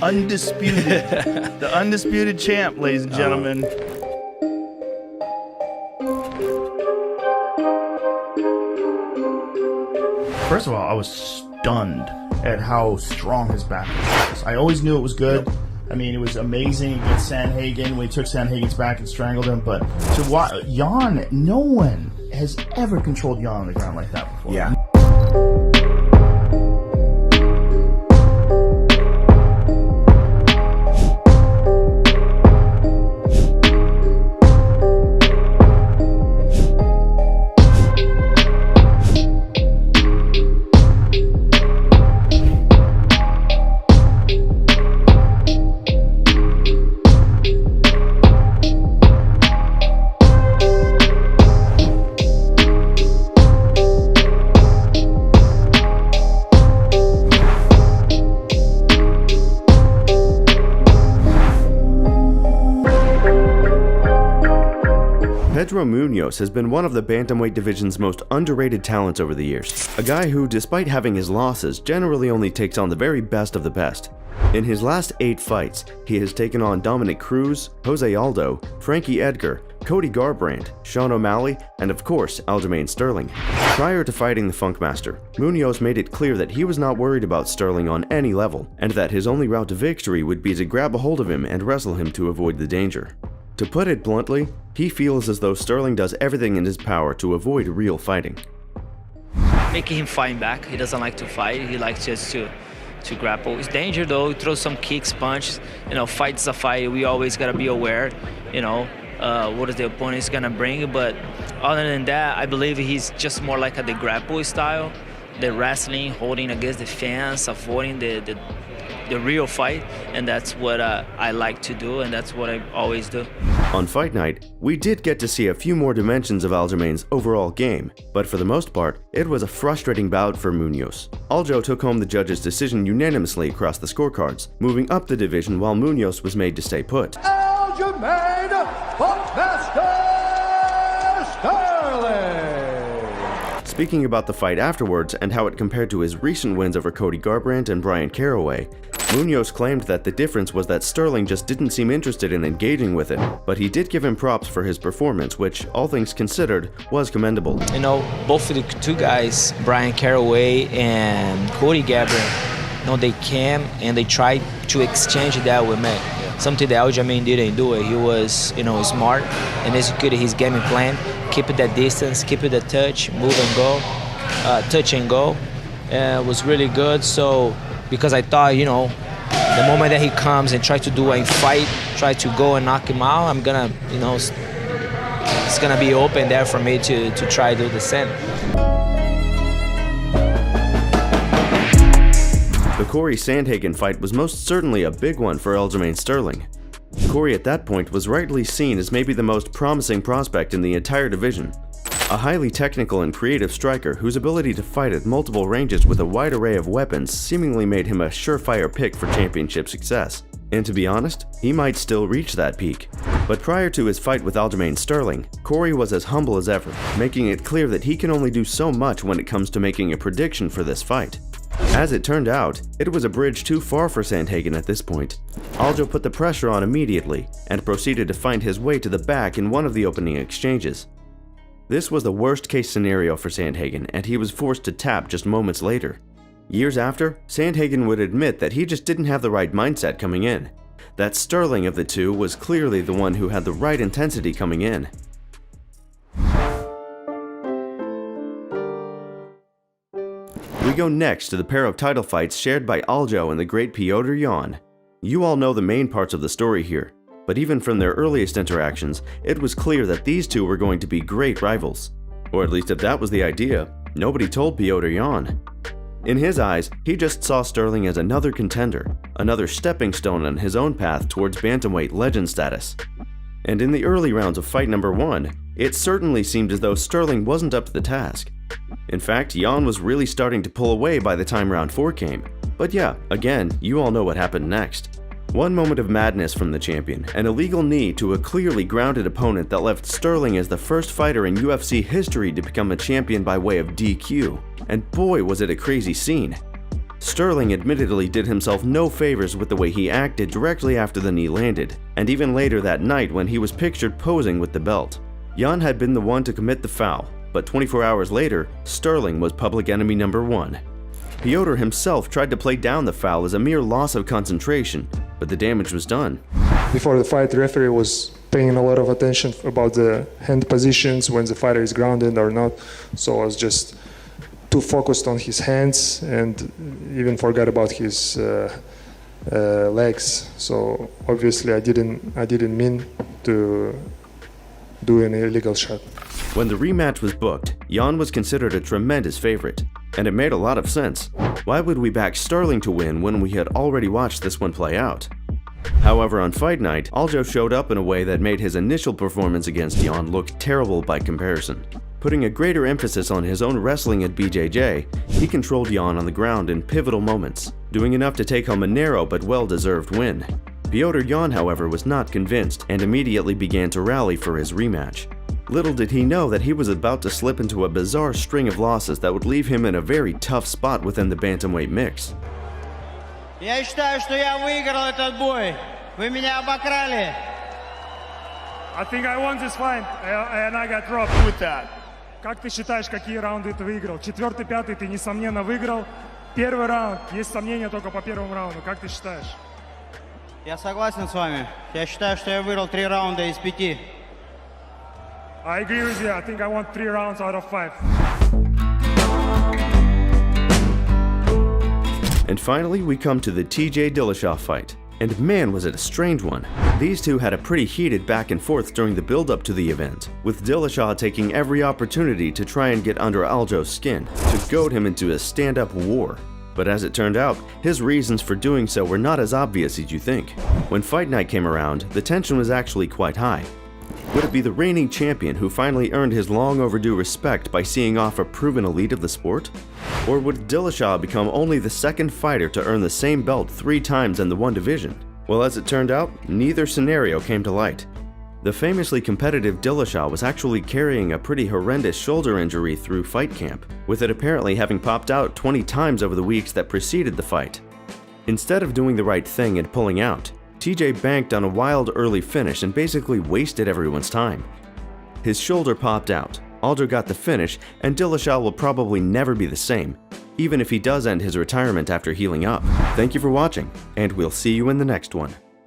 undisputed, the undisputed champ, ladies and gentlemen. First of all, I was stunned at how strong his back was. I always knew it was good. I mean, it was amazing against Sandhagen when he took Sandhagen's back and strangled him. But to watch Jan, no one has ever controlled Jan on the ground like that before. Yeah. Pedro Muhnoz has been one of the bantamweight division's most underrated talents over the years. A guy who, despite having his losses, generally only takes on the very best of the best. In his last 8 fights, he has taken on Dominic Cruz, Jose Aldo, Frankie Edgar, Cody Garbrandt, Sean O'Malley, and of course, Aljamain Sterling. Prior to fighting the Funkmaster, Muhnoz made it clear that he was not worried about Sterling on any level, and that his only route to victory would be to grab a hold of him and wrestle him to avoid the danger. To put it bluntly, he feels as though Sterling does everything in his power to avoid real fighting. Making him fight back. He doesn't like to fight. He likes just to grapple. It's danger though. He throws some kicks, punches. You know, fight's a fight. We always gotta be aware. You know, what is the opponent's gonna bring. But other than that, I believe he's just more like the grapple style, the wrestling, holding against the fence, avoiding the real fight, and that's what I like to do, and that's what I always do. On fight night, we did get to see a few more dimensions of Aljamain's overall game, but for the most part, it was a frustrating bout for Muhnoz. Aljo took home the judges' decision unanimously across the scorecards, moving up the division while Muhnoz was made to stay put. Aljamain Antoine Sterling! Speaking about the fight afterwards and how it compared to his recent wins over Cody Garbrandt and Brian Caraway, Muhnoz claimed that the difference was that Sterling just didn't seem interested in engaging with him, but he did give him props for his performance, which, all things considered, was commendable. You know, both of the two guys, Brian Caraway and Cody Garbrandt, you know, they came and they tried to exchange that with me. Something that Aljamain didn't do. He was, you know, smart and executed his game plan, keep it that distance, keep it that touch, move and go, touch and go. It was really good. So, because I thought, you know, the moment that he comes and try to do a fight, try to go and knock him out, I'm gonna, you know, it's gonna be open there for me to try to do the same. The Cory Sandhagen fight was most certainly a big one for Aljamain Sterling. Cory at that point was rightly seen as maybe the most promising prospect in the entire division. A highly technical and creative striker whose ability to fight at multiple ranges with a wide array of weapons seemingly made him a surefire pick for championship success. And to be honest, he might still reach that peak. But prior to his fight with Aljamain Sterling, Cory was as humble as ever, making it clear that he can only do so much when it comes to making a prediction for this fight. As it turned out, it was a bridge too far for Sandhagen at this point. Aljo put the pressure on immediately and proceeded to find his way to the back in one of the opening exchanges. This was the worst case scenario for Sandhagen, and he was forced to tap just moments later. Years after, Sandhagen would admit that he just didn't have the right mindset coming in. That Sterling of the two was clearly the one who had the right intensity coming in. We go next to the pair of title fights shared by Aljo and the great Petr Yan. You all know the main parts of the story here, but even from their earliest interactions, it was clear that these two were going to be great rivals. Or at least if that was the idea, nobody told Petr Yan. In his eyes, he just saw Sterling as another contender, another stepping stone on his own path towards bantamweight legend status. And in the early rounds of fight number 1, it certainly seemed as though Sterling wasn't up to the task. In fact, Yan was really starting to pull away by the time round 4 came. But yeah, again, you all know what happened next. One moment of madness from the champion, an illegal knee to a clearly grounded opponent that left Sterling as the first fighter in UFC history to become a champion by way of DQ. And boy was it a crazy scene. Sterling admittedly did himself no favors with the way he acted directly after the knee landed, and even later that night when he was pictured posing with the belt. Jan had been the one to commit the foul, but 24 hours later, Sterling was public enemy number 1. Petr himself tried to play down the foul as a mere loss of concentration, but the damage was done. Before the fight, the referee was paying a lot of attention about the hand positions, when the fighter is grounded or not, so I was just too focused on his hands and even forgot about his legs. So obviously I didn't mean to do an illegal shot. When the rematch was booked, Jan was considered a tremendous favorite, and it made a lot of sense. Why would we back Sterling to win when we had already watched this one play out? However, on fight night, Aljo showed up in a way that made his initial performance against Jan look terrible by comparison. Putting a greater emphasis on his own wrestling at BJJ, he controlled Jan on the ground in pivotal moments, doing enough to take home a narrow but well-deserved win. Petr Yan, however, was not convinced and immediately began to rally for his rematch. Little did he know that he was about to slip into a bizarre string of losses that would leave him in a very tough spot within the bantamweight mix. Я считаю, что я выиграл этот бой. Вы меня обокрали. I think I won this fight, and I got dropped with that. Как ты считаешь, какие раунды ты выиграл? 4-й, 5-й ты, несомненно, выиграл. Первый раунд, есть сомнения только по первому раунду. Как ты считаешь? Я согласен с вами. Я считаю, что я выиграл 3 раунда из 5. I agree with you. I think I won 3 rounds out of 5. And finally, we come to the TJ Dillashaw fight. And man, was it a strange one. These two had a pretty heated back and forth during the build-up to the event, with Dillashaw taking every opportunity to try and get under Aljo's skin, to goad him into a stand-up war. But as it turned out, his reasons for doing so were not as obvious as you think. When fight night came around, the tension was actually quite high. Would it be the reigning champion who finally earned his long overdue respect by seeing off a proven elite of the sport? Or would Dillashaw become only the second fighter to earn the same belt 3 times in the one division? Well, as it turned out, neither scenario came to light. The famously competitive Dillashaw was actually carrying a pretty horrendous shoulder injury through fight camp, with it apparently having popped out 20 times over the weeks that preceded the fight. Instead of doing the right thing and pulling out, TJ banked on a wild early finish and basically wasted everyone's time. His shoulder popped out, Aljo got the finish, and Dillashaw will probably never be the same, even if he does end his retirement after healing up. Thank you for watching, and we'll see you in the next one.